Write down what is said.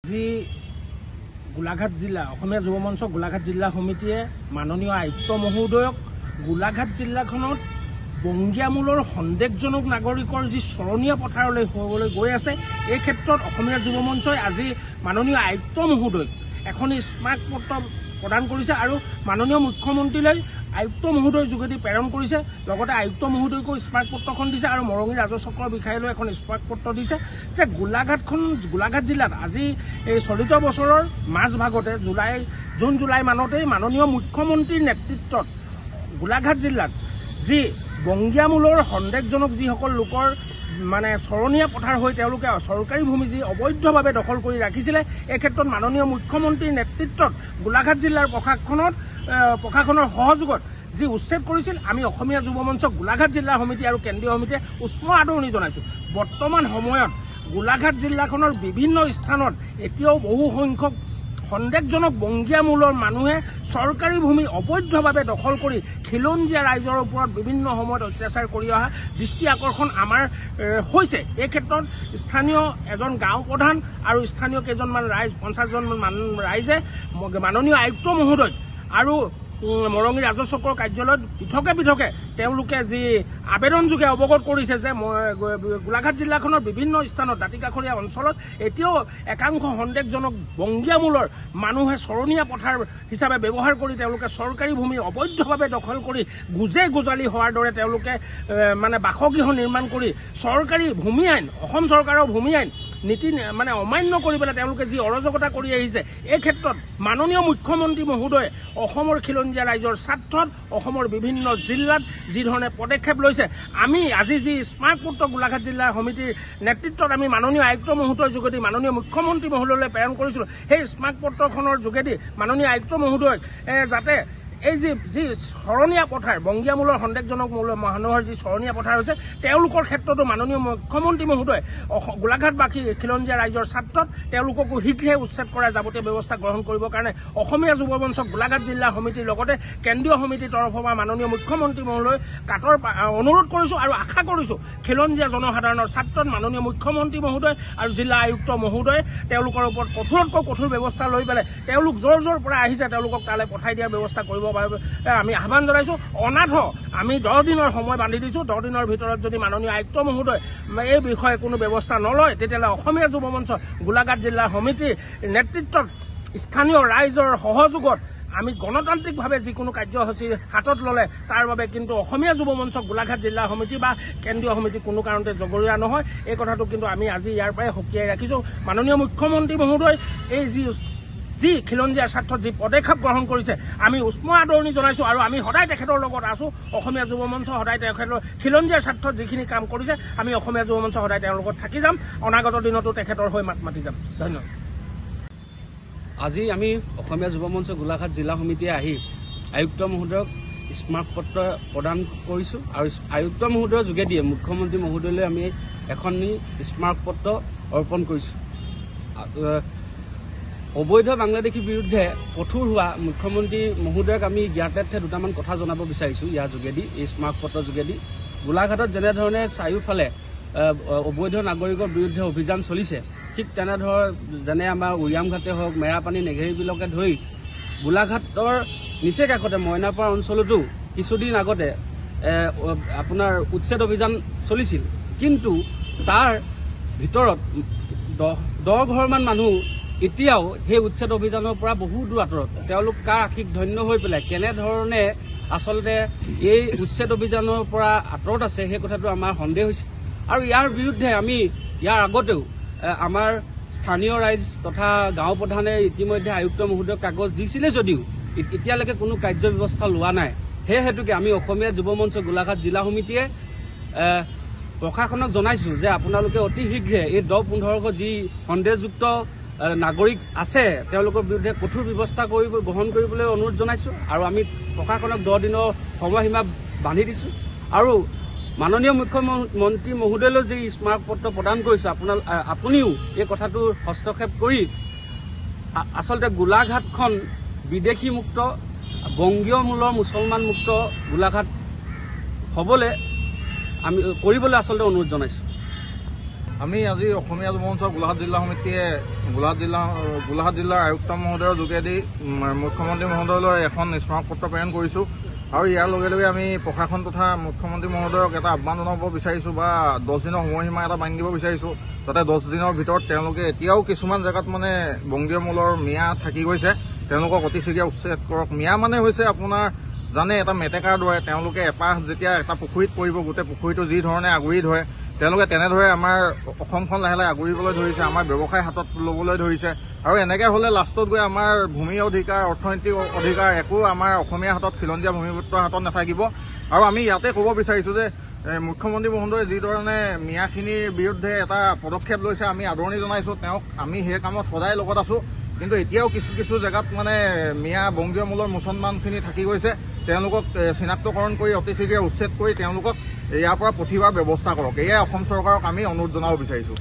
যি গোলাঘাট জিলা অসমীয়া যুৱ মঞ্চ গোলাঘাট জিলা সমিতিয়ে মাননীয় আয়ুক্ত মহোদয়ক গোলাঘাট জিলাখনত বংগীয়া মূলৰ সন্দেহজনক নাগৰিকৰ যি চৰণীয়া পথাৰলৈ হ'বলৈ গৈ আছে, এই ক্ষেত্ৰত অসমীয়া যুৱ মঞ্চই আজি মাননীয় আয়ুক্ত মহোদয়ক এখন স্মাৰক পত্ৰ প্ৰদান কৰিছে আৰু মাননীয় মুখ্যমন্ত্ৰীলৈ আয়ুক্ত মহোদয়ৰ যোগেদি প্ৰেৰণ কৰিছে। লগতে আয়ুক্ত মহোদয়কো স্মাৰক পত্ৰখন দিছে আৰু মৰঙী ৰাজচক্ৰৰ বিষয়ালৈ এখন স্মাৰক পত্ৰ দিছে যে গোলাঘাট জিলাত আজি এই চলিত বছৰৰ মাজভাগতে জুন জুলাই মানতেই মাননীয় মুখ্যমন্ত্ৰীৰ নেতৃত্বত গোলাঘাট জিলাত যি বংগীয়া মূলৰ সন্দেহজনক যিসকল লোকৰ মানে চৰণীয়া পথাৰ হৈ তেওঁলোকে চৰকাৰী ভূমি যি অবৈধভাৱে দখল কৰি ৰাখিছিলে, এই ক্ষেত্ৰত মাননীয় মুখ্যমন্ত্ৰীৰ নেতৃত্বত গোলাঘাট জিলাৰ প্ৰশাসনৰ সহযোগত যি উচ্ছেদ কৰিছিল, আমি অসমীয়া যুৱ মঞ্চ গোলাঘাট জিলা সমিতি আৰু কেন্দ্ৰীয় সমিতিয়ে উষ্ম আদৰণি জনাইছোঁ। বৰ্তমান সময়ত গোলাঘাট জিলাখনৰ বিভিন্ন স্থানত এতিয়াও বহু সংখ্যক সন্দেহজনক বংগীয়া মূলৰ মানুহে চৰকাৰী ভূমি অবৈধভাৱে দখল কৰি খিলঞ্জীয়া ৰাইজৰ ওপৰত বিভিন্ন সময়ত অত্যাচাৰ কৰি অহা দৃষ্টি আকৰ্ষণ আমাৰ হৈছে। এই ক্ষেত্ৰত স্থানীয় এজন গাঁও প্ৰধান আৰু স্থানীয় কেইজনমান ৰাইজ 50জনমান ৰাইজে মাননীয় আয়ুক্ত মহোদয় আৰু মৰঙী ৰাজচক্ৰৰ কাৰ্যালয়ত পৃথকে তেওঁলোকে যি আবেদনযোগে অৱগত কৰিছে যে গোলাঘাট জিলাখনৰ বিভিন্ন স্থানত দাঁতিকাষৰীয়া অঞ্চলত এতিয়াও একাংশ সন্দেহজনক বংগীয়া মূলৰ মানুহে চৰণীয়া পথাৰ হিচাপে ব্যৱহাৰ কৰি তেওঁলোকে চৰকাৰী ভূমি অবৈধভাৱে দখল কৰি গোজালি হোৱাৰ দৰে তেওঁলোকে মানে বাসগৃহ নিৰ্মাণ কৰি চৰকাৰী ভূমি আইন অসম চৰকাৰৰ ভূমি আইন নীতি মানে অমান্য কৰি পেলাই তেওঁলোকে যি অৰাজকতা কৰি আহিছে, এই ক্ষেত্ৰত মাননীয় মুখ্যমন্ত্ৰী মহোদয়ে অসমৰ খিলঞ্জীয়া ৰাইজৰ স্বাৰ্থত অসমৰ বিভিন্ন জিলাত যি ধৰণে পদক্ষেপ লৈছে, আমি আজি যি স্মাৰক পত্ৰ গোলাঘাট জিলা সমিতিৰ নেতৃত্বত আমি মাননীয় আয়ুক্ত মহোদয়ৰ যোগেদি মাননীয় মুখ্যমন্ত্ৰী মহোদয়লৈ প্ৰেৰণ কৰিছিলোঁ। সেই স্মাৰক পত্ৰখনৰ যোগেদি মাননীয় আয়ুক্ত মহোদয়ক যাতে এই যি চৰণীয়া পথাৰ বংগীয়া মূলৰ সন্দেহজনক মানুহৰ যি চৰণীয়া পথাৰ হৈছে, তেওঁলোকৰ ক্ষেত্ৰতো মাননীয় মুখ্যমন্ত্ৰী মহোদয়ে গোলাঘাটবাসী খিলঞ্জীয়া ৰাইজৰ স্বাৰ্থত তেওঁলোককো শীঘ্ৰে উচ্ছেদ কৰাৰ যাৱতীয় ব্যৱস্থা গ্ৰহণ কৰিবৰ কাৰণে অসমীয়া যুৱ মঞ্চ গোলাঘাট জিলা সমিতিৰ লগতে কেন্দ্ৰীয় সমিতিৰ তৰফৰ পৰা মাননীয় মুখ্যমন্ত্ৰী মহোদয় কাটৰ অনুৰোধ কৰিছোঁ আৰু আশা কৰিছোঁ খিলঞ্জীয়া জনসাধাৰণৰ স্বাৰ্থত মাননীয় মুখ্যমন্ত্ৰী মহোদয় আৰু জিলা আয়ুক্ত মহোদয়ে তেওঁলোকৰ ওপৰত কঠোৰতকৈ কঠোৰ ব্যৱস্থা লৈ পেলাই তেওঁলোক য'ৰ পৰা আহিছে তেওঁলোকক তালৈ পঠাই দিয়াৰ ব্যৱস্থা কৰিব আমি আহ্বান জনাইছোঁ। অনাথ আমি 10 দিনৰ সময় বান্ধি দিছোঁ। 10 দিনৰ ভিতৰত যদি মাননীয় আয়ুক্ত মহোদয় এই বিষয়ে কোনো ব্যৱস্থা নলয়, তেতিয়াহ'লে অসমীয়া যুৱ মঞ্চ গোলাঘাট জিলা সমিতিৰ নেতৃত্বত স্থানীয় ৰাইজৰ সহযোগত আমি গণতান্ত্ৰিকভাৱে যিকোনো কাৰ্যসূচী হাতত ল'লে তাৰ বাবে কিন্তু অসমীয়া যুৱ মঞ্চ গোলাঘাট জিলা সমিতি বা কেন্দ্ৰীয় সমিতি কোনো কাৰণতে জগৰীয়া নহয়। এই কথাটো কিন্তু আমি আজি ইয়াৰ পৰাই সকীয়াই ৰাখিছোঁ। মাননীয় মুখ্যমন্ত্ৰী মহোদয় এই যি খিলঞ্জীয়াৰ স্বাৰ্থত যি পদক্ষেপ গ্ৰহণ কৰিছে, আমি উষ্ম আদৰণি জনাইছোঁ আৰু আমি সদায় তেখেতৰ লগত আছোঁ। অসমীয়া যুৱ মঞ্চ সদায় তেখেতৰ খিলঞ্জীয়াৰ স্বাৰ্থত যিখিনি কাম কৰিছে, আমি অসমীয়া যুৱ মঞ্চ সদায় তেওঁৰ লগত থাকি যাম। অনাগত দিনতো তেখেতৰ হৈ মাত মাতি যাম। ধন্যবাদ। আজি আমি অসমীয়া যুৱ মঞ্চ গোলাঘাট জিলা সমিতিয়ে আহি আয়ুক্ত মহোদয়ক স্মাৰক পত্ৰ প্ৰদান কৰিছোঁ আৰু আয়ুক্ত মহোদয়ৰ যোগেদিয়ে মুখ্যমন্ত্ৰী মহোদয়লৈ আমি এখন স্মাৰক পত্ৰ অৰ্পণ কৰিছোঁ। অবৈধ বাংলাদেশীৰ বিৰুদ্ধে কঠোৰ হোৱা মুখ্যমন্ত্ৰী মহোদয়ক আমি জ্ঞাতাৰ্থে দুটামান কথা জনাব বিচাৰিছোঁ। ইয়াৰ যোগেদি এই স্মাৰক পত্ৰৰ যোগেদি গোলাঘাটত যেনেধৰণে চাৰিওফালে অবৈধ নাগৰিকৰ বিৰুদ্ধে অভিযান চলিছে, ঠিক যেনে আমাৰ উৰিয়ামঘাটে হওক, মেৰাপানী, নেঘেৰিবিলকে ধৰি গোলাঘাটৰ নিচেই কাষতে মইনাপাৰ অঞ্চলতো কিছুদিন আগতে আপোনাৰ উচ্ছেদ অভিযান চলিছিল। কিন্তু তাৰ ভিতৰত 10 ঘৰমান মানুহ এতিয়াও সেই উচ্ছেদ অভিযানৰ পৰা বহু দূৰ আঁতৰত। তেওঁলোক কাৰ আশীষ ধন্য হৈ পেলাই কেনেধৰণে আচলতে এই উচ্ছেদ অভিযানৰ পৰা আঁতৰত আছে, সেই কথাটো আমাৰ সন্দেহ হৈছে। আৰু ইয়াৰ বিৰুদ্ধে আমি ইয়াৰ আগতেও আমাৰ স্থানীয় ৰাইজ তথা গাঁও প্ৰধানে ইতিমধ্যে আয়ুক্ত মহোদয়ক কাগজ দিছিলে যদিও এতিয়ালৈকে কোনো কাৰ্য ব্যৱস্থা লোৱা নাই। সেই হেতুকে আমি অসমীয়া যুৱ মঞ্চ গোলাঘাট জিলা সমিতিয়ে প্ৰশাসনক জনাইছোঁ যে আপোনালোকে অতি শীঘ্ৰে এই 10-15 যি সন্দেহযুক্ত নাগৰিক আছে তেওঁলোকৰ বিৰুদ্ধে কঠোৰ ব্যৱস্থা গ্ৰহণ কৰিবলৈ অনুৰোধ জনাইছোঁ আৰু আমি প্ৰশাসনক 10 দিনৰ সময়সীমা বান্ধি দিছোঁ। আৰু মাননীয় মুখ্যমন্ত্ৰী মহোদয়লৈ যি স্মাৰক পত্ৰ প্ৰদান কৰিছোঁ, আপুনিও এই কথাটো হস্তক্ষেপ কৰি আচলতে গোলাঘাটখন বিদেশী মুক্ত, বংগীয় মূলৰ মুছলমান মুক্ত গোলাঘাট কৰিবলৈ আচলতে অনুৰোধ জনাইছোঁ। আমি আজি অসমীয়া যুৱ মঞ্চ গোলাঘাট জিলা সমিতিয়ে গোলাঘাট জিলাৰ আয়ুক্ত মহোদয়ৰ যোগেদি মুখ্যমন্ত্ৰী মহোদয়লৈ এখন স্মাৰকপত্ৰ প্ৰেৰণ কৰিছোঁ আৰু ইয়াৰ লগে লগে আমি প্ৰশাসন তথা মুখ্যমন্ত্ৰী মহোদয়ক এটা আহ্বান জনাব বিচাৰিছোঁ বা 10 দিনৰ সময়সীমা এটা বান্ধি দিব বিচাৰিছোঁ যাতে 10 দিনৰ ভিতৰত তেওঁলোকে এতিয়াও কিছুমান জেগাত মানে বংগীয় মূলৰ মিয়া থাকি গৈছে তেওঁলোকক অতি শীঘ্ৰে উচ্ছেদ কৰক। মিয়া মানে হৈছে আপোনাৰ জানে এটা মেটেকাৰ দৰে তেওঁলোকে এপাহ যেতিয়া এটা পুখুৰীত পৰিব গোটেই পুখুৰীটো যি ধৰণে আগুৰি ধৰে তেওঁলোকে তেনেদৰে আমাৰ অসমখন লাহে লাহে আগুৰিবলৈ ধৰিছে, আমাৰ ব্যৱসায় হাতত ল'বলৈ ধৰিছে আৰু এনেকৈ হ'লে লাষ্টত গৈ আমাৰ ভূমি অধিকাৰ অৰ্থনৈতিক অধিকাৰ একো আমাৰ অসমীয়া হাতত খিলঞ্জীয়া ভূমিপুত্ৰৰ হাতত নাথাকিব। আৰু আমি ইয়াতে ক'ব বিচাৰিছোঁ যে মুখ্যমন্ত্ৰী মহোদয়ে যিধৰণে মিয়াখিনিৰ বিৰুদ্ধে এটা পদক্ষেপ লৈছে আমি আদৰণি জনাইছোঁ তেওঁক। আমি সেই কামত সদায় লগত আছোঁ, কিন্তু এতিয়াও কিছু জেগাত মানে মিয়া বংগীয় মূলৰ মুছলমানখিনি থাকি গৈছে তেওঁলোকক চিনাক্তকৰণ কৰি অতি শীঘ্ৰে উচ্ছেদ কৰি তেওঁলোকক ইয়াৰ পৰা পঠিওৱাৰ ব্যৱস্থা কৰক। এয়াই অসম চৰকাৰক আমি অনুৰোধ জনাব বিচাৰিছোঁ।